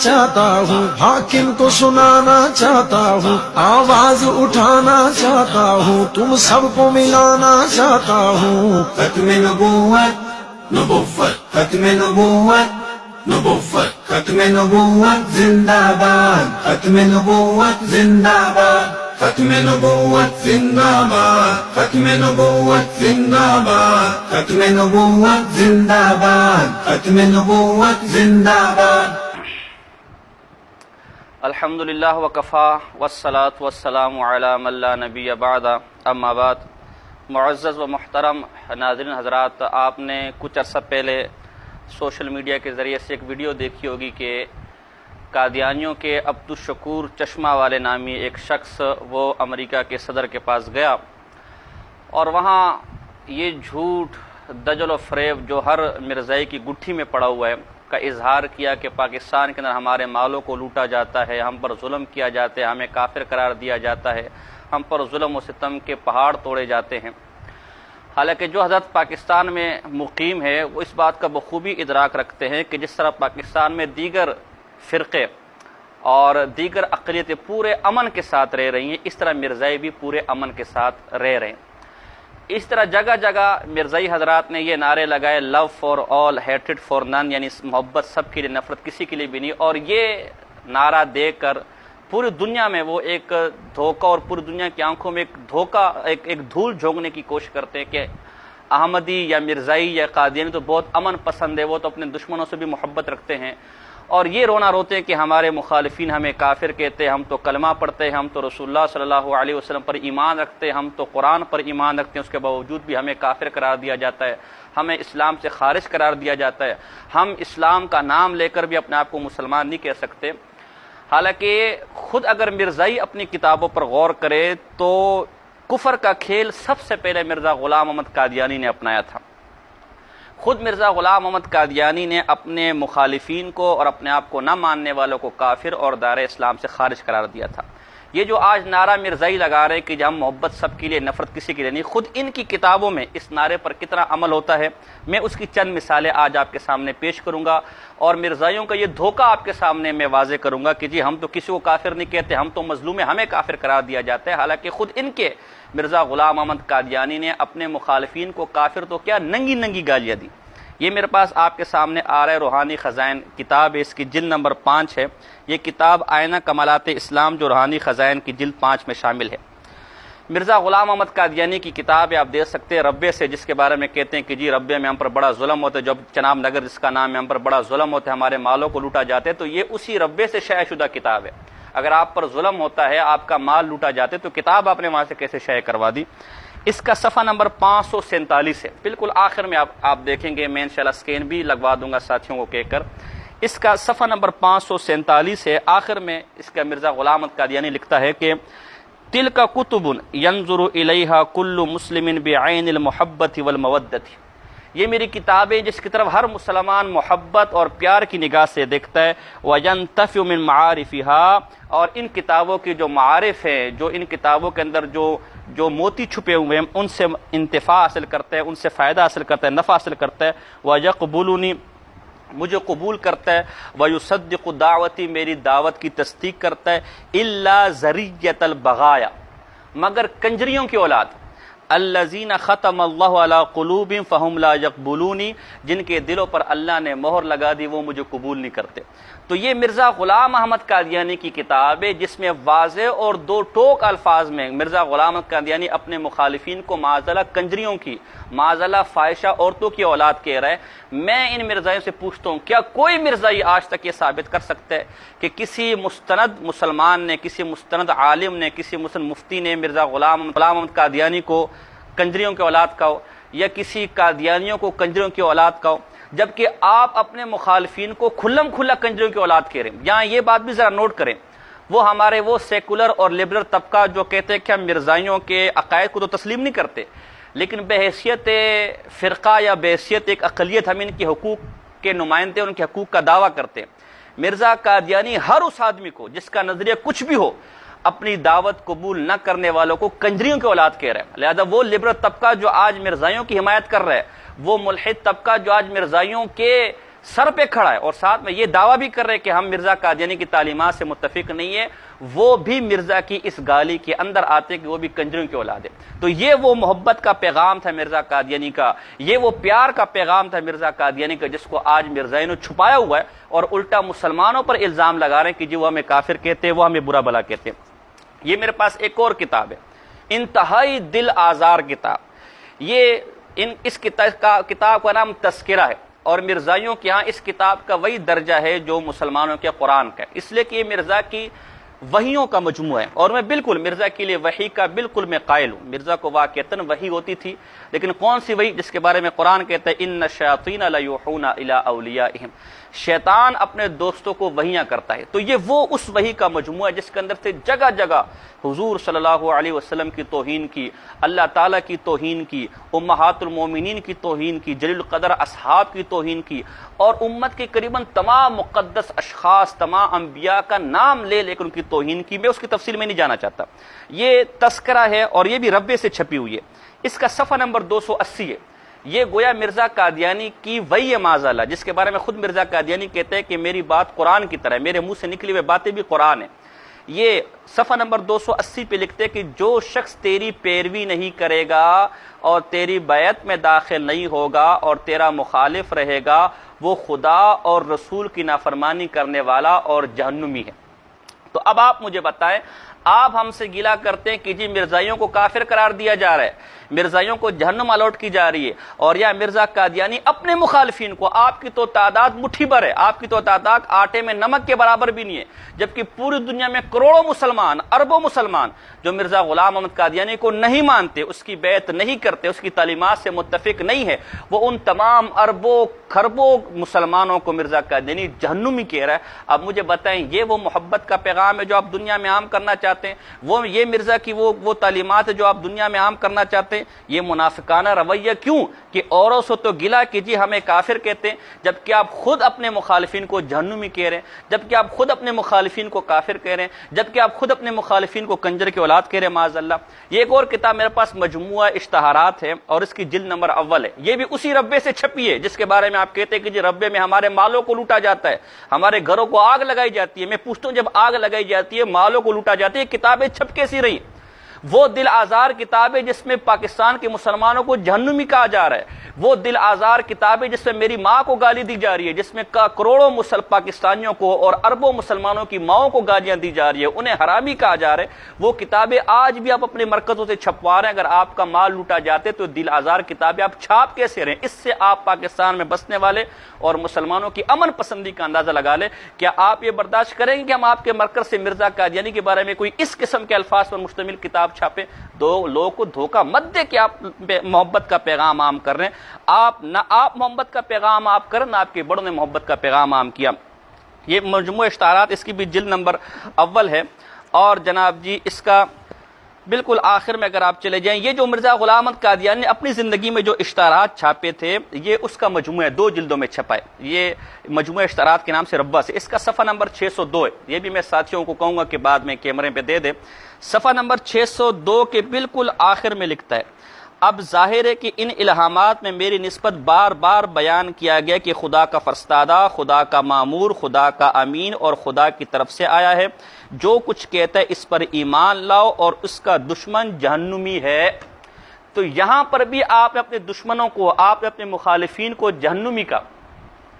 چاہتا ہوں، حاکم کو سنانا چاہتا ہوں، آواز اٹھانا چاہتا ہوں، تم سب کو ملانا چاہتا ہوں۔ ختم نبوت نبوت، ختم نبوت نبوت، ختم نبوت زندہ باد، ختم نبوت زندہ باد، ختم نبوت زندہ باد، ختم نبوت زندہ باد، ختم نبوت زندہ باد، ختم نبوت زندہ باد۔ الحمدللہ وکفا والصلاة والسلام علی من لا نبی بعد، اما بعد۔ معزز و محترم ناظرین حضرات، آپ نے کچھ عرصہ پہلے سوشل میڈیا کے ذریعے سے ایک ویڈیو دیکھی ہوگی کہ قادیانیوں کے الشکور چشمہ والے نامی ایک شخص وہ امریکہ کے صدر کے پاس گیا اور وہاں یہ جھوٹ دجل و فریب جو ہر مرزائی کی گٹھی میں پڑا ہوا ہے کا اظہار کیا کہ پاکستان کے اندر ہمارے مالوں کو لوٹا جاتا ہے، ہم پر ظلم کیا جاتا ہے، ہمیں کافر قرار دیا جاتا ہے، ہم پر ظلم و ستم کے پہاڑ توڑے جاتے ہیں۔ حالانکہ جو حضرت پاکستان میں مقیم ہے وہ اس بات کا بخوبی ادراک رکھتے ہیں کہ جس طرح پاکستان میں دیگر فرقے اور دیگر اقلیتیں پورے امن کے ساتھ رہ رہی ہیں، اس طرح مرزائی بھی پورے امن کے ساتھ رہ رہے ہیں۔ اس طرح جگہ جگہ مرزائی حضرات نے یہ نعرے لگائے، لو فار آل ہیٹڈ فار نن، یعنی محبت سب کے لیے، نفرت کسی کے لیے بھی نہیں، اور یہ نعرہ دے کر پوری دنیا میں وہ ایک دھوکہ اور پوری دنیا کی آنکھوں میں ایک دھوکہ، ایک دھول جھونکنے کی کوشش کرتے ہیں کہ احمدی یا مرزائی یا قادیانی تو بہت امن پسند ہے، وہ تو اپنے دشمنوں سے بھی محبت رکھتے ہیں، اور یہ رونا روتے ہیں کہ ہمارے مخالفین ہمیں کافر کہتے ہیں، ہم تو کلمہ پڑھتے ہیں، ہم تو رسول اللہ صلی اللہ علیہ وسلم پر ایمان رکھتے ہیں، ہم تو قرآن پر ایمان رکھتے ہیں، اس کے باوجود بھی ہمیں کافر قرار دیا جاتا ہے، ہمیں اسلام سے خارج قرار دیا جاتا ہے، ہم اسلام کا نام لے کر بھی اپنے آپ کو مسلمان نہیں کہہ سکتے۔ حالانکہ خود اگر مرزائی اپنی کتابوں پر غور کرے تو کفر کا کھیل سب سے پہلے مرزا غلام احمد قادیانی نے اپنایا تھا۔ خود مرزا غلام احمد قادیانی نے اپنے مخالفین کو اور اپنے آپ کو نہ ماننے والوں کو کافر اور دائرہ اسلام سے خارج قرار دیا تھا۔ یہ جو آج نعرہ مرزائی لگا رہے کہ ہم محبت سب کے لیے، نفرت کسی کے لیے نہیں، خود ان کی کتابوں میں اس نعرے پر کتنا عمل ہوتا ہے، میں اس کی چند مثالیں آج آپ کے سامنے پیش کروں گا، اور مرزائیوں کا یہ دھوکہ آپ کے سامنے میں واضح کروں گا کہ جی ہم تو کسی کو کافر نہیں کہتے، ہم تو مظلوم ہیں، ہمیں کافر قرار دیا جاتا ہے۔ حالانکہ خود ان کے مرزا غلام احمد قادیانی نے اپنے مخالفین کو کافر تو کیا، ننگی ننگی گالیاں دی۔ یہ میرے پاس آپ کے سامنے آ رہا ہے روحانی خزائن کتاب ہے، اس کی جلد نمبر 5 ہے۔ یہ کتاب آئینہ کمالات اسلام جو روحانی خزائن کی جلد 5 میں شامل ہے۔ مرزا غلام احمد قادیانی کی کتاب ہے، آپ دیکھ سکتے ہیں، ربے سے، جس کے بارے میں کہتے ہیں کہ جی ربے میں ہم پر بڑا ظلم ہوتا ہے، جب چناب نگر جس کا نام ہے، ہم پر بڑا ظلم ہوتا ہے، ہمارے مالوں کو لوٹا جاتے ہیں، تو یہ اسی ربے سے شائع شدہ کتاب ہے۔ اگر آپ پر ظلم ہوتا ہے، آپ کا مال لوٹا جاتے تو کتاب آپ نے وہاں سے کیسے شائع کروا دی؟ اس کا صفحہ نمبر 547 ہے، بالکل آخر میں آپ دیکھیں گے، میں انشاءاللہ اسکین بھی لگوا دوں گا ساتھیوں کو کہہ کر۔ اس کا صفحہ نمبر 547 ہے، آخر میں اس کا مرزا غلام احمد قادیانی لکھتا ہے کہ تلک کتب ینظر الیہا کل مسلم بعین المحبت والمودت، یہ میری کتابیں جس کی طرف ہر مسلمان محبت اور پیار کی نگاہ سے دیکھتا ہے، وینتفع من معارفها، اور ان کتابوں کی جو معارف ہیں، جو ان کتابوں کے اندر جو موتی چھپے ہوئے ہیں، ان سے انتفاع حاصل کرتا ہے، ان سے فائدہ حاصل کرتا ہے، نفع حاصل کرتا ہے، وَيَقْبُلُنِي، مجھے قبول کرتا ہے، وَيُصَدِّقُ دعوتی، میری دعوت کی تصدیق کرتا ہے، إِلَّا ذَرِّيَّةَ الْبَغَايَا، مگر کنجریوں کی اولاد، الذین ختم اللہ علی قلوبہم فہم لا یقبلونی، جن کے دلوں پر اللہ نے مہر لگا دی وہ مجھے قبول نہیں کرتے۔ تو یہ مرزا غلام احمد قادیانی کی کتاب ہے جس میں واضح اور دو ٹوک الفاظ میں مرزا غلام احمد قادیانی اپنے مخالفین کو معاذ اللہ کنجریوں کی، معاذ اللہ فاحشہ عورتوں کی اولاد کہہ رہا ہے۔ میں ان مرزائیوں سے پوچھتا ہوں، کیا کوئی مرزائی آج تک یہ ثابت کر سکتا ہے کہ کسی مستند مسلمان نے، کسی مستند عالم نے، کسی مستند مفتی نے مرزا غلام احمد قادیانی کو کنجریوں کی اولاد کہو، یا کسی قادیانیوں کو کنجریوں کی اولاد کہو، جبکہ آپ اپنے مخالفین کو کھلم کھلا کنجریوں کی اولاد کہہ رہے ہیں؟ یہاں یہ بات بھی ذرا نوٹ کریں، وہ ہمارے وہ سیکولر اور لبرل طبقہ جو کہتے ہیں کہ ہم مرزائیوں کے عقائد کو تو تسلیم نہیں کرتے، لیکن بحیثیت فرقہ یا بحیثیت ایک اقلیت ہم ان کے حقوق کے نمائندے، ان کے حقوق کا دعویٰ کرتے ہیں۔ مرزا قادیانی ہر اس آدمی کو جس کا نظریہ کچھ بھی ہو، اپنی دعوت قبول نہ کرنے والوں کو کنجریوں کی اولاد کہہ رہے ہیں۔ لہذا وہ لبرل طبقہ جو آج مرزائیوں کی حمایت کر رہا ہے، وہ ملحد طبقہ جو آج مرزائیوں کے سر پہ کھڑا ہے اور ساتھ میں یہ دعویٰ بھی کر رہے کہ ہم مرزا قادیانی کی تعلیمات سے متفق نہیں ہے، وہ بھی مرزا کی اس گالی کے اندر آتے کہ وہ بھی کنجروں کی اولاد ہے۔ تو یہ وہ محبت کا پیغام تھا مرزا قادیانی کا، یہ وہ پیار کا پیغام تھا مرزا قادیانی کا، جس کو آج مرزا نے چھپایا ہوا ہے اور الٹا مسلمانوں پر الزام لگا رہے ہیں کہ جی وہ ہمیں کافر کہتے ہیں، وہ ہمیں برا بلا کہتے ہیں۔ یہ میرے پاس ایک اور کتاب ہے، انتہائی دل آزار کتاب، یہ اس کتاب کا نام تذکرہ ہے، اور مرزائیوں کے ہاں اس کتاب کا وہی درجہ ہے جو مسلمانوں کے قرآن کا ہے، اس لیے کہ یہ مرزا کی وحیوں کا مجموعہ ہے، اور میں بالکل مرزا کے لیے وحی کا بالکل میں قائل ہوں۔ مرزا کو واقعتاً وحی ہوتی تھی، لیکن کون سی وحی؟ جس کے بارے میں قرآن کہتا ہے ان الشیاطین لیوحون الی اولیائہم، شیطان اپنے دوستوں کو وحیاں کرتا ہے۔ تو یہ وہ اس وحی کا مجموعہ ہے جس کے اندر سے جگہ جگہ حضور صلی اللہ علیہ وسلم کی توہین کی، اللہ تعالیٰ کی توہین کی، امہات المومنین کی توہین کی، جلیل القدر اصحاب کی توہین کی، اور امت کے قریباً تمام مقدس اشخاص، تمام انبیاء کا نام لے لے کر ان کی توہین کی۔ میں اس کی تفصیل میں نہیں جانا چاہتا۔ یہ تذکرہ ہے اور یہ بھی ربے سے چھپی ہوئی ہے، اس کا صفحہ نمبر 280 ہے۔ یہ گویا مرزا قادیانی کی وہی ہے معاذاللہ، جس کے بارے میں خود مرزا قادیانی کہتے ہیں کہ میری بات قرآن کی طرح ہے، میرے منہ سے نکلی ہوئی باتیں بھی قرآن ہیں۔ یہ صفحہ نمبر 280 پہ لکھتے کہ جو شخص تیری پیروی نہیں کرے گا اور تیری بیعت میں داخل نہیں ہوگا اور تیرا مخالف رہے گا، وہ خدا اور رسول کی نافرمانی کرنے والا اور جہنمی ہے۔ تو اب آپ مجھے بتائیں، آپ ہم سے گلا کرتے ہیں کہ جی مرزائیوں کو کافر قرار دیا جا رہا ہے، مرزائیوں کو جہنم الاٹ کی جا رہی ہے، اور یا مرزا قادیانی اپنے مخالفین کو، آپ کی تو تعداد مٹھی بھر ہے، آپ کی تو تعداد آٹے میں نمک کے برابر بھی نہیں ہے، جبکہ پوری دنیا میں کروڑوں مسلمان، اربوں مسلمان جو مرزا غلام احمد قادیانی کو نہیں مانتے، اس کی بیعت نہیں کرتے، اس کی تعلیمات سے متفق نہیں ہے، وہ ان تمام اربوں کھربوں مسلمانوں کو مرزا قادیانی جہنمی کہہ رہا ہے۔ اب مجھے بتائیں، یہ وہ محبت کا پیغام ہے جو آپ دنیا میں عام کرنا چاہتے ہیں؟ وہ یہ مرزا کی وہ تعلیمات ہے جو آپ دنیا میں عام کرنا چاہتے ہیں؟ یہ منافقانہ رویہ کیوں کہ اوروں سے تو گلا کہ جی ہمیں کافر کہتے ہیں، جبکہ آپ خود اپنے مخالفین کو جہنمی کہہ رہے ہیں، جبکہ آپ خود اپنے مخالفین کو کافر کہہ رہے ہیں، جبکہ آپ خود اپنے مخالفین کو کنجر کی اولاد کہہ رہے ہیں معاذ اللہ۔ یہ ایک اور کتاب میرے پاس مجموعہ اشتہارات ہے اور اس کی جلد نمبر اول ہے، یہ بھی اسی ربے سے چھپی ہے جس کے بارے میں آپ کہتے ہیں کہ جی ربے میں ہمارے مالوں کو لوٹا جاتا ہے، ہمارے گھروں کو آگ لگائی جاتی ہے۔ میں پوچھتا ہوں، جب آگ لگائی جاتی ہے، مالوں کو لوٹا جاتی ہے، کتابیں چھپ کیسی رہی؟ وہ دل آزار کتابیں جس میں پاکستان کے مسلمانوں کو جہنمی کہا جا رہا ہے، وہ دل آزار کتابیں جس میں میری ماں کو گالی دی جا رہی ہے، جس میں کروڑوں پاکستانیوں کو اور اربوں مسلمانوں کی ماؤں کو گالیاں دی جا رہی ہے، انہیں حرامی کہا جا رہا ہے، وہ کتابیں آج بھی آپ اپنے مرکزوں سے چھپوا رہے ہیں۔ اگر آپ کا مال لوٹا جاتے تو دل آزار کتابیں آپ چھاپ کیسے رہے ہیں؟ اس سے آپ پاکستان میں بسنے والے اور مسلمانوں کی امن پسندی کا اندازہ لگا لیں۔ کیا آپ یہ برداشت کریں گے کہ ہم آپ کے مرکز سے مرزا قادیانی کے بارے میں کوئی اس قسم کے الفاظ پر مشتمل کتاب چھاپیں؟ دو لوگوں کو دھوکہ مت دے کہ آپ محبت کا پیغام عام کر رہے ہیں۔ آپ محبت کا پیغام آپ کریں، نہ آپ کے بڑوں نے محبت کا پیغام عام کیا۔ یہ مجموعہ اشتہارات، اس کی بھی جلد نمبر اول ہے، اور جناب جی اس کا بالکل آخر میں اگر آپ چلے جائیں، یہ جو مرزا غلام احمد قادیانی نے اپنی زندگی میں جو اشتہارات چھاپے تھے، یہ اس کا مجموعہ 2 جلدوں میں چھپا ہے، یہ مجموعہ اشتہارات کے نام سے ربا سے۔ اس کا صفحہ نمبر 602 ہے، یہ بھی میں ساتھیوں کو کہوں گا کہ بعد میں کیمرے پہ دے دیں۔ صفحہ نمبر 602 کے بالکل آخر میں لکھتا ہے، اب ظاہر ہے کہ ان الہامات میں میری نسبت بار بار بیان کیا گیا کہ خدا کا فرستادہ، خدا کا مامور، خدا کا امین اور خدا کی طرف سے آیا ہے، جو کچھ کہتا ہے اس پر ایمان لاؤ اور اس کا دشمن جہنمی ہے۔ تو یہاں پر بھی آپ نے اپنے دشمنوں کو، آپ نے اپنے مخالفین کو جہنمی کا۔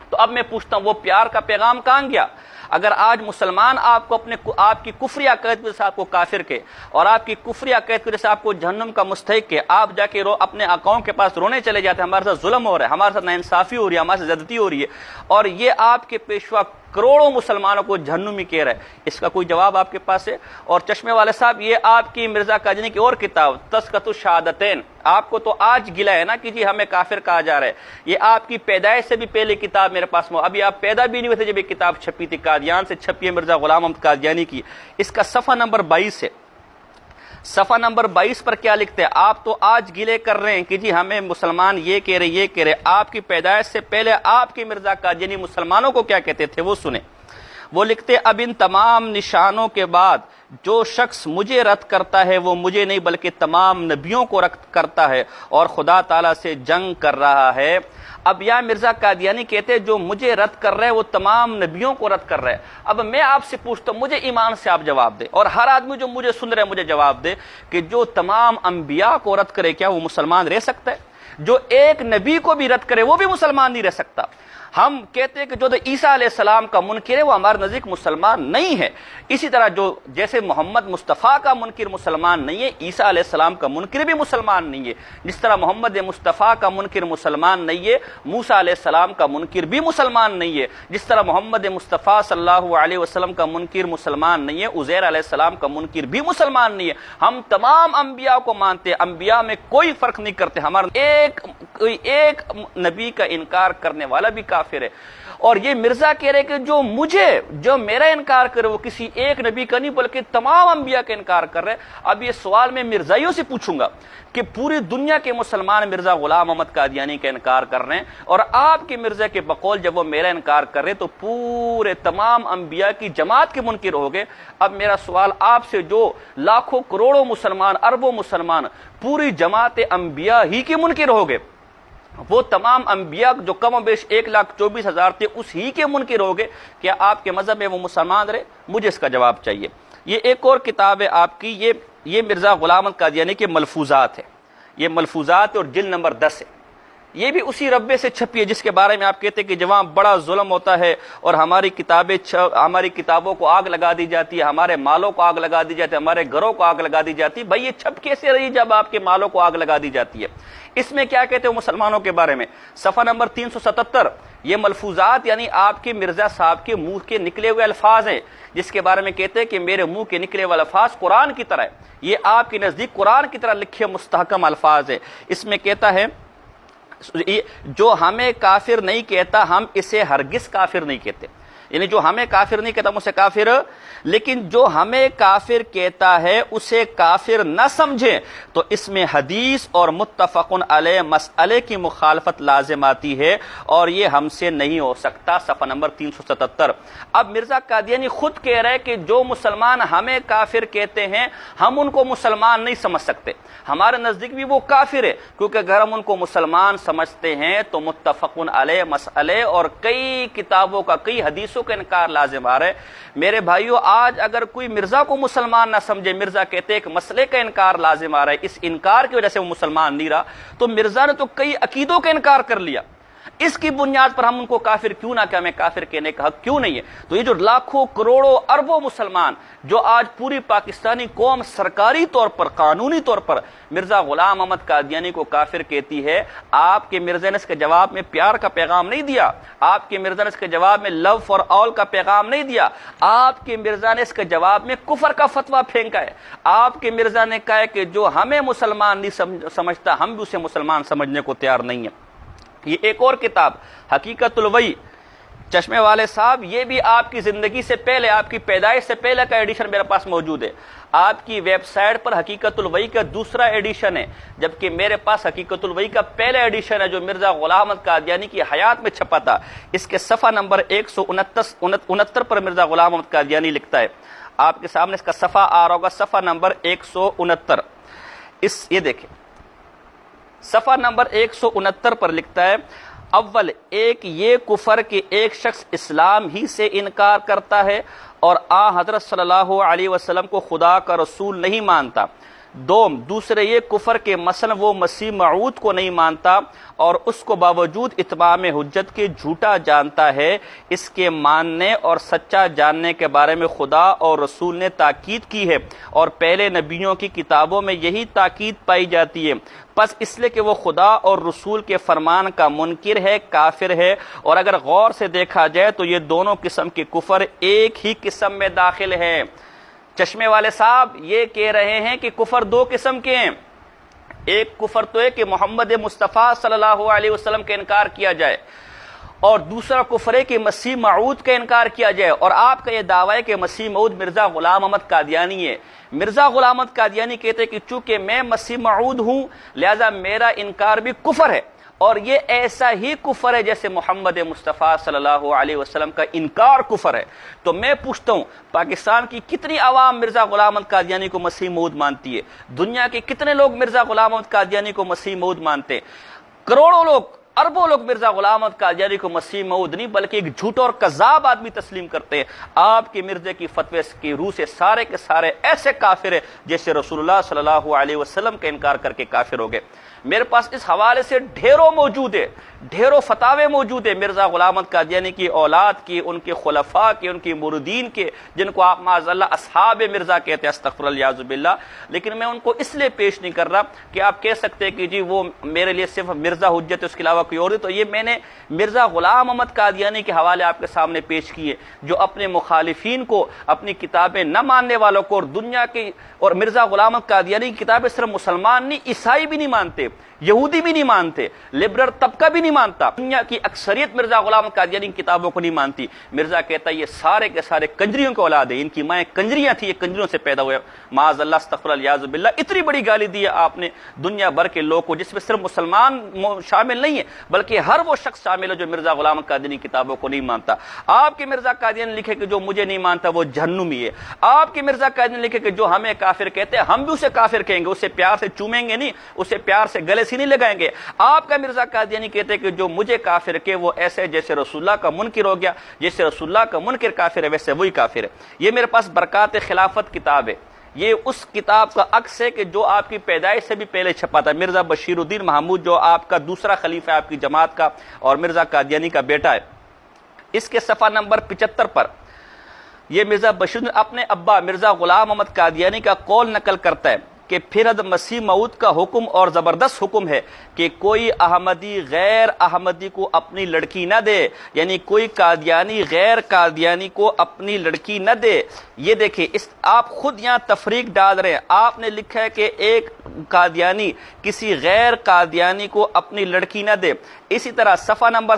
تو اب میں پوچھتا ہوں، وہ پیار کا پیغام کہاں گیا؟ اگر آج مسلمان آپ کو آپ کی کفری عقائد کی وجہ سے آپ کو کافر کے، اور آپ کی کفری عقائد کی وجہ سے آپ کو جہنم کا مستحق کے، آپ جا کے اپنے آقاؤں کے پاس رونے چلے جاتے ہیں، ہمارے ساتھ ظلم ہو رہا ہے، ہمارے ساتھ ناانصافی ہو رہی ہے، ہمارے ساتھ زیادتی ہو رہی ہے، اور یہ آپ کے پیشوا کروڑوں مسلمانوں کو جہنمی کہہ رہا ہے، اس کا کوئی جواب آپ کے پاس ہے؟ اور چشمے والے صاحب، یہ آپ کی مرزا قادیانی کی اور کتاب تذکرۃ الشہادتین، آپ کو تو آج گلا ہے نا کہ جی ہمیں کافر کہا جا رہا ہے، یہ آپ کی پیدائش سے بھی پہلے کتاب میرے پاس ابھی آپ پیدا بھی نہیں ہوئے تھے جب یہ کتاب چھپی تھی، قادیان سے چھپی ہے مرزا غلام احمد قادیانی کی۔ اس کا صفحہ نمبر 22 ہے۔ صفحہ نمبر 22 پر کیا لکھتے ہیں؟ آپ تو آج گلے کر رہے ہیں کہ جی ہمیں مسلمان یہ کہہ رہے یہ کہہ رہے، آپ کی پیدائش سے پہلے آپ کی مرزا قادیانی مسلمانوں کو کیا کہتے تھے وہ سنیں۔ وہ لکھتے، اب ان تمام نشانوں کے بعد جو شخص مجھے رد کرتا ہے وہ مجھے نہیں بلکہ تمام نبیوں کو رد کرتا ہے اور خدا تعالیٰ سے جنگ کر رہا ہے۔ اب یا مرزا قادیانی کہتے ہیں جو مجھے رد کر رہا ہے وہ تمام نبیوں کو رد کر رہا ہے۔ اب میں آپ سے پوچھتا ہوں، مجھے ایمان سے آپ جواب دیں، اور ہر آدمی جو مجھے سن رہے ہیں مجھے جواب دے کہ جو تمام انبیاء کو رد کرے کیا وہ مسلمان رہ سکتا ہے؟ جو ایک نبی کو بھی رد کرے وہ بھی مسلمان نہیں رہ سکتا۔ ہم کہتے ہیں کہ جو عیسیٰ علیہ السلام کا منکر ہے وہ ہمارے نزدیک مسلمان نہیں ہے۔ اسی طرح جو جیسے محمد مصطفیٰ کا منکر مسلمان نہیں ہے، عیسیٰ علیہ السلام کا منکر بھی مسلمان نہیں ہے۔ جس طرح محمد مصطفیٰ کا منکر مسلمان نہیں ہے، موسیٰ علیہ السلام کا منکر بھی مسلمان نہیں ہے۔ جس طرح محمد مصطفیٰ صلی اللہ علیہ وسلم کا منکر مسلمان نہیں ہے، عزیر علیہ السلام کا منکر بھی مسلمان نہیں ہے۔ ہم تمام انبیاء کو مانتے ہیں، انبیاء میں کوئی فرق نہیں کرتے۔ ہمارا ایک نبی کا انکار کرنے والا بھی کافر ہے۔ اور یہ مرزا کہہ رہے کہ جو میرا انکار کرے وہ کسی ایک نبی کا نہیں بلکہ تمام انبیاء کا انکار کر رہے۔ اب یہ سوال میں مرزائیوں سے پوچھوں گا کہ پوری دنیا کے مسلمان مرزا غلام محمد قادیانی کا انکار کر رہے ہیں، اور آپ کے مرزا کے بقول جب وہ میرا انکار کر رہے تو پورے تمام انبیاء کی جماعت کے منکر ہو گئے۔ اب میرا سوال آپ سے، جو لاکھوں کروڑوں مسلمان، اربوں مسلمان پوری جماعت انبیاء ہی کے منکر ہو گئے، وہ تمام انبیاء جو کم و بیش 1,24,000 تھے اس ہی کے منکر ہو گئے، کیا آپ کے مذہب میں وہ مسلمان رہے؟ مجھے اس کا جواب چاہیے۔ یہ ایک اور کتاب ہے آپ کی، یہ مرزا غلام محمد قادیانی کے ملفوظات ہے، یہ ملفوظات اور جلد نمبر 10 ہے۔ یہ بھی اسی ربے سے چھپی ہے جس کے بارے میں آپ کہتے ہیں کہ جہاں بڑا ظلم ہوتا ہے اور ہماری کتابوں کو آگ لگا دی جاتی ہے، ہمارے مالوں کو آگ لگا دی جاتی ہے، ہمارے گھروں کو آگ لگا دی جاتی ہے۔ بھائی یہ چھپ کیسے رہی جب آپ کے مالوں کو آگ لگا دی جاتی ہے؟ اس میں کیا کہتے ہیں مسلمانوں کے بارے میں؟ صفحہ نمبر 377، یہ ملفوظات یعنی آپ کے مرزا صاحب کے منہ کے نکلے ہوئے الفاظ ہیں، جس کے بارے میں کہتے ہیں کہ میرے منہ کے نکلے ہوئے الفاظ قرآن کی طرح ہے۔ یہ آپ کے نزدیک قرآن کی طرح لکھے مستحکم الفاظ ہیں۔ اس میں کہتا ہے جو ہمیں کافر نہیں کہتا ہم اسے ہرگز کافر نہیں کہتے، یعنی جو ہمیں کافر نہیں کہتا ہم اسے کافر، لیکن جو ہمیں کافر کہتا ہے اسے کافر نہ سمجھیں تو اس میں حدیث اور متفق علیہ مسئلے کی مخالفت لازم آتی ہے اور یہ ہم سے نہیں ہو سکتا۔ صفحہ نمبر 377۔ اب مرزا قادیانی خود کہہ رہے کہ جو مسلمان ہمیں کافر کہتے ہیں ہم ان کو مسلمان نہیں سمجھ سکتے، ہمارے نزدیک بھی وہ کافر ہے، کیونکہ اگر ہم ان کو مسلمان سمجھتے ہیں تو متفق علیہ مسئلے اور کئی کتابوں کا، کئی حدیثوں کا انکار لازم آ رہا ہے۔ میرے بھائیو، آج اگر کوئی مرزا کو مسلمان نہ سمجھے، مرزا کہتے ایک مسئلے کا انکار لازم آ رہا ہے، اس انکار کی وجہ سے وہ مسلمان نہیں رہا، تو مرزا نے تو کئی عقیدوں کا انکار کر لیا، اس کی بنیاد پر ہم ان کو کافر کیوں نہ کہ ہمیں کافر کہنے کا حق کیوں نہیں ہے؟ تو یہ جو لاکھوں کروڑوں اربوں مسلمان جو آج پوری پاکستانی قوم سرکاری طور پر، قانونی طور پر مرزا غلام محمد قادیانی کو کافر کہتی ہے، آپ کے مرزا نے اس کے جواب میں پیار کا پیغام نہیں دیا، آپ کے مرزا نے اس کے جواب میں لو فار آل کا پیغام نہیں دیا، آپ کے مرزا نے اس کے جواب میں کفر کا فتویٰ پھینکا ہے۔ آپ کے مرزا نے کہا ہے کہ جو ہمیں مسلمان نہیں سمجھتا ہم بھی اسے مسلمان سمجھنے کو تیار نہیں ہیں۔ یہ ایک اور کتاب حقیقت الوحی چشمے والے صاحب، یہ بھی آپ کی زندگی سے پہلے، آپ کی پیدائش سے پہلے کا ایڈیشن میرے پاس موجود ہے۔ آپ کی ویب سائٹ پر حقیقت الوحی کا دوسرا ایڈیشن ہے، جبکہ میرے پاس حقیقت الوحی کا پہلا ایڈیشن ہے جو مرزا غلام محمد قادیانی کی حیات میں چھپا تھا۔ اس کے صفحہ نمبر 169 پر مرزا غلام محمد قادیانی لکھتا ہے، آپ کے سامنے اس کا صفحہ آ رہا ہوگا، صفحہ نمبر 169۔ یہ دیکھیں، صفحہ نمبر 169 پر لکھتا ہے، اول ایک یہ کفر کہ ایک شخص اسلام ہی سے انکار کرتا ہے اور حضرت صلی اللہ علیہ وسلم کو خدا کا رسول نہیں مانتا۔ دوسرے یہ کفر کہ مثلا وہ مسیح موعود کو نہیں مانتا اور اس کو باوجود اتمام حجت کے جھوٹا جانتا ہے۔ اس کے ماننے اور سچا جاننے کے بارے میں خدا اور رسول نے تاکید کی ہے اور پہلے نبیوں کی کتابوں میں یہی تاکید پائی جاتی ہے، پس اس لیے کہ وہ خدا اور رسول کے فرمان کا منکر ہے، کافر ہے۔ اور اگر غور سے دیکھا جائے تو یہ دونوں قسم کے کفر ایک ہی قسم میں داخل ہیں۔ چشمے والے صاحب یہ کہہ رہے ہیں کہ کفر دو قسم کے ہیں، ایک کفر تو ہے کہ محمد مصطفیٰ صلی اللہ علیہ وسلم کا انکار کیا جائے، اور دوسرا کفر ہے کہ مسیح موعود کا انکار کیا جائے۔ اور آپ کا یہ دعویٰ ہے کہ مسیح موعود مرزا غلام محمد قادیانی ہے۔ مرزا غلام محمد قادیانی کہتے ہیں کہ چونکہ میں مسیح موعود ہوں لہذا میرا انکار بھی کفر ہے، اور یہ ایسا ہی کفر ہے جیسے محمد مصطفیٰ صلی اللہ علیہ وسلم کا انکار کفر ہے۔ تو میں پوچھتا ہوں پاکستان کی کتنی عوام مرزا غلام احمد قادیانی کو مسیح موعود مانتی ہے؟ دنیا کے کتنے لوگ مرزا غلام احمد قادیانی کو مسیح موعود مانتے ہیں؟ کروڑوں لوگ، اربوں لوگ مرزا غلام احمد قادیانی کو مسیح موعود نہیں بلکہ ایک جھوٹا اور کذاب آدمی تسلیم کرتے ہیں۔ آپ کے مرزے کی فتوے کی روح سے سارے کے سارے ایسے کافر ہیں جیسے رسول اللہ صلی اللہ علیہ وسلم کا انکار کر کے کافر ہو گئے۔ میرے پاس اس حوالے سے ڈھیروں موجود ہے، ڈھیروں فتاوے موجود ہیں مرزا غلام احمد قادیانی کی اولاد کی، ان کے خلفاء کے، ان کے مریدین کے، جن کو آپ معاذ اللہ اصحاب مرزا کہتے ہیں، استغفر اللہ اعوذ باللہ۔ لیکن میں ان کو اس لیے پیش نہیں کر رہا کہ آپ کہہ سکتے ہیں کہ جی وہ میرے لیے صرف مرزا حجت ہے، اس کے علاوہ کوئی اور ہے۔ تو یہ میں نے مرزا غلام احمد قادیانی کے حوالے آپ کے سامنے پیش کیے، جو اپنے مخالفین کو، اپنی کتابیں نہ ماننے والوں کو، اور دنیا کی، اور مرزا غلام احمد قادیانی کی کتابیں صرف مسلمان نہیں، عیسائی بھی نہیں مانتے، یہودی بھی نہیں مانتے، لبرل طبقہ بھی نہیں مانتا، دنیا کی اکثریت مرزا غلام احمد قادیانی کی کتابوں کو نہیں مانتی۔ مرزا کہتا ہے یہ سارے کے سارے کنجریوں کے اولاد ہیں، ان کی مائیں کنجریاں تھیں، یہ کنجریوں سے پیدا ہوئے، معاذ اللہ استغفر اللہ اعوذ باللہ۔ اتنی بڑی گالی دی ہے آپ نے دنیا بھر کے لوگوں کو، جس میں صرف مسلمان شامل نہیں ہے بلکہ ہر وہ شخص شامل ہے جو مرزا غلام احمد قادیانی کی کتابوں کو نہیں مانتا۔ آپ کے مرزا قادیانی لکھے کہ جو مجھے نہیں مانتا وہ جہنمی ہے۔ آپ کے مرزا قادیانی لکھے کہ جو ہمیں کافر کہتے ہیں ہم بھی اسے کافر کہیں گے، اسے پیار سے چومیں گے نہیں، اسے پیار سے گلے سے نہیں لگائیں گے۔ آپ کا مرزا قادیانی کہتے ہیں کہ جو مجھے کافر کہ وہ ایسے جیسے رسول اللہ کا منکر ہو گیا، جیسے رسول اللہ کا منکر کافر ہے ویسے وہی کافر ہے۔ یہ میرے پاس برکات خلافت کتاب ہے، یہ اس کتاب کا عکس ہے کہ جو آپ کی پیدائش سے بھی پہلے چھپا تھا۔ مرزا بشیر الدین محمود جو آپ کا دوسرا خلیفہ ہے آپ کی جماعت کا اور مرزا قادیانی کا بیٹا ہے، اس کے صفحہ نمبر 75 پر یہ مرزا بشیر اپنے ابا مرزا غلام احمد قادیانی کا قول نقل کرتا ہے کہ پھر مسیح موعود کا حکم اور زبردست حکم ہے کہ کوئی احمدی غیر احمدی کو اپنی لڑکی نہ دے، یعنی کوئی قادیانی غیر قادیانی کو اپنی لڑکی نہ دے۔ یہ دیکھیں آپ خود یہاں تفریق ڈال رہے ہیں، آپ نے لکھا ہے کہ ایک قادیانی کسی غیر قادیانی کو اپنی لڑکی نہ دے۔ اسی طرح صفحہ نمبر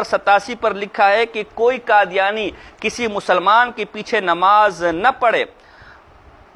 87 پر لکھا ہے کہ کوئی قادیانی کسی مسلمان کے پیچھے نماز نہ پڑھے۔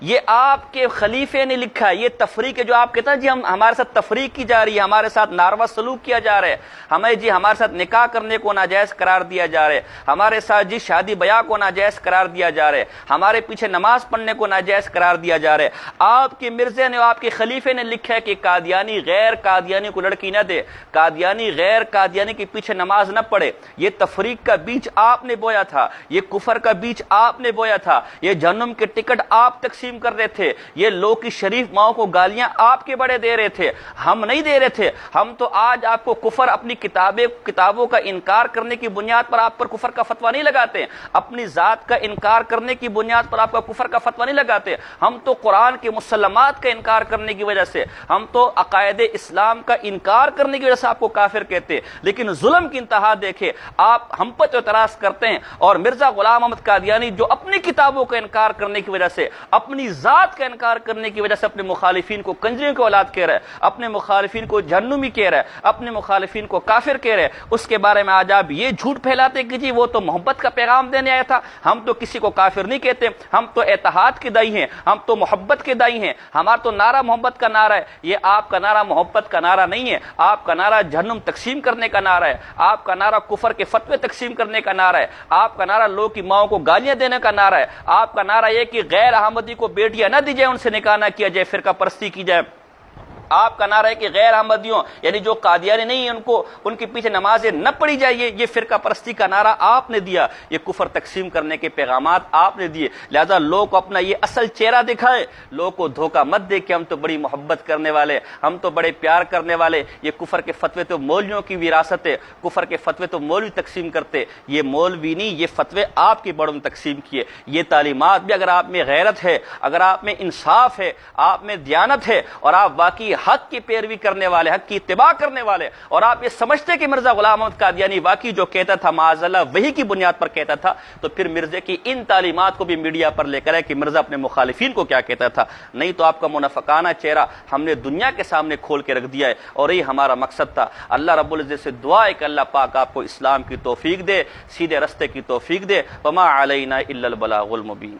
یہ آپ کے خلیفے نے لکھا ہے، یہ تفریق ہے جو آپ کہتے ہیں جی ہمارے ساتھ تفریق کی جا رہی ہے، ہمارے ساتھ ناروا سلوک کیا جا رہا ہے، ہمارے ساتھ نکاح کرنے کو ناجائز قرار دیا جا رہا ہے، ہمارے ساتھ جی شادی بیاہ کو ناجائز قرار دیا جا رہا ہے، ہمارے پیچھے نماز پڑھنے کو ناجائز قرار دیا جا رہا ہے۔ آپ کے مرزے نے، آپ کے خلیفے نے لکھا ہے کہ قادیانی غیر قادیانی کو لڑکی نہ دے، قادیانی غیر قادیانی کے پیچھے نماز نہ پڑھے۔ یہ تفریق کا بیج آپ نے بویا تھا، یہ کفر کا بیج آپ نے بویا تھا، یہ جہنم کے ٹکٹ آپ تقسیم کر رہے تھے، یہ لوگ کی شریف ماؤں کو گالیاں آپ کے بڑے دے رہے تھے، ہم نہیں دے رہے تھے۔ ہم تو آج آپ کو کفر اپنی کتابوں کا انکار کرنے کی بنیاد پر آپ پر کفر کا فتویٰ نہیں لگاتے، اپنی ذات کا انکار کرنے کی بنیاد پر آپ کا کفر کا فتویٰ نہیں لگاتے۔ ہم تو قرآن کے مسلمات کا انکار کرنے کی وجہ سے، ہم تو عقائد اسلام کا انکار کرنے کی وجہ سے آپ کو کافر کہتے۔ لیکن ظلم کی انتہا دیکھے، آپ ہم پر اعتراض کرتے ہیں اور مرزا غلام احمد قادیانی جو اپنی کتابوں کا انکار کرنے کی وجہ سے، اپنی ذات کا انکار کرنے کی وجہ سے اپنے مخالفین کو کنجریوں کی اولاد کہہ رہا ہے، اپنے مخالفین کو جہنمی کہہ رہا ہے، اپنے مخالفین کو کافر کہہ رہے ہیں، اس کے بارے میں آج آپ یہ جھوٹ پھیلاتے کہ جی وہ تو محبت کا پیغام دینے آیا تھا۔ ہم تو کسی کو کافر نہیں کہتے، ہم تو اتحاد کے دائی ہیں، ہم تو محبت کے دائی ہیں، ہمارا تو نعرہ محبت کا نعرہ ہے۔ یہ آپ کا نعرہ محبت کا نعرہ نہیں ہے، آپ کا نعرہ جہنم تقسیم کرنے کا نعرہ ہے، آپ کا نعرہ کفر کے فتوے تقسیم کرنے کا نعرہ ہے، آپ کا نعرہ لوگ کی ماؤں کو گالیاں دینے کا نعرہ ہے، آپ کا نعرہ یہ کہ غیر احمدی کو بیٹیاں نہ دی جائے، ان سے نکاح نہ کیا جائے، فرقہ پرستی کی جائے۔ آپ کا نعرہ ہے کہ غیر احمدیوں یعنی جو قادیانی نہیں ہیں ان کے پیچھے نمازیں نہ پڑھی جائے، یہ فرقہ پرستی کا نعرہ آپ نے دیا، یہ کفر تقسیم کرنے کے پیغامات آپ نے دیے۔ لہذا لوگ کو اپنا یہ اصل چہرہ دکھائے، لوگ کو دھوکہ مت دے کہ ہم تو بڑی محبت کرنے والے، ہم تو بڑے پیار کرنے والے۔ یہ کفر کے فتوے تو مولویوں کی وراثت ہے، کفر کے فتوے تو مولوی تقسیم کرتے، یہ مولوی نہیں، یہ فتوے آپ کے بڑوں نے تقسیم کیے۔ یہ تعلیمات بھی اگر آپ میں غیرت ہے، اگر آپ میں انصاف ہے، آپ میں دیانت ہے، اور آپ واقعی حق کی پیروی کرنے والے، حق کی اتباع کرنے والے، اور آپ یہ سمجھتے کہ مرزا غلام احمد قادیانی واقعی جو کہتا تھا معاذ اللہ وہی کی بنیاد پر کہتا تھا، تو پھر مرزا کی ان تعلیمات کو بھی میڈیا پر لے کر آئے کہ مرزا اپنے مخالفین کو کیا کہتا تھا۔ نہیں تو آپ کا منافقانہ چہرہ ہم نے دنیا کے سامنے کھول کے رکھ دیا ہے، اور یہ ہمارا مقصد تھا۔ اللہ رب العزت سے دعا ہے کہ اللہ پاک آپ کو اسلام کی توفیق دے، سیدھے رستے کی توفیق دے۔ وما علینا الا البلاغ المبین۔